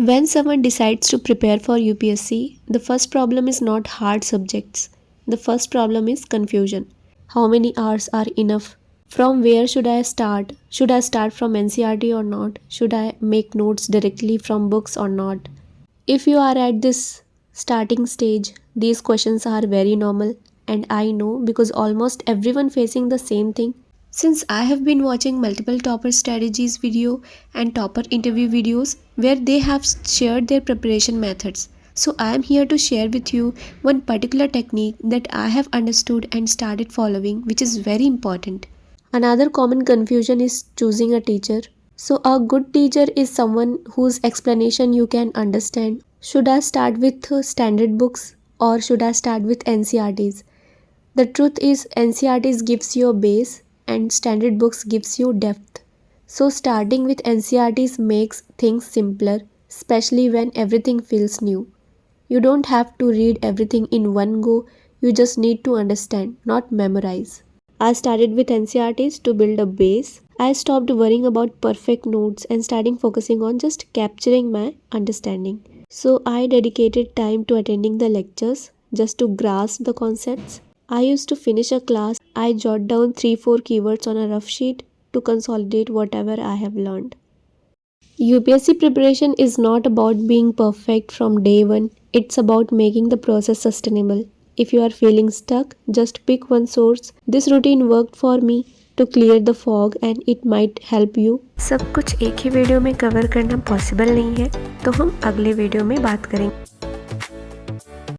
When someone decides to prepare for UPSC, the first problem is not hard subjects. The first problem is confusion. How many hours are enough? From where should I start? Should I start from NCERT or not? Should I make notes directly from books or not? If you are at this starting stage, these questions are very normal, and I know because almost everyone facing the same thing. Since I have been watching multiple topper strategies video and topper interview videos where they have shared their preparation methods. So I am here to share with you one particular technique that I have understood and started following, which is very important. Another common confusion is choosing a teacher. So a good teacher is someone whose explanation you can understand. Should I start with standard books or should I start with NCERTs? The truth is NCERTs gives you a base and standard books gives you depth. So starting with NCERTs makes things simpler, especially when everything feels new. You don't have to read everything in one go, you just need to understand, not memorize. I started with NCERTs to build a base. I stopped worrying about perfect notes and starting focusing on just capturing my understanding. So I dedicated time to attending the lectures just to grasp the concepts. I used to finish a class, I jot down 3-4 keywords on a rough sheet to consolidate whatever I have learned. UPSC preparation is not about being perfect from day one, it's about making the process sustainable. If you are feeling stuck, just pick one source. This routine worked for me to clear the fog and it might help you. सब कुछ एक ही video में cover करना possible नहीं है, तो हम अगले वीडियो में बात करेंगे.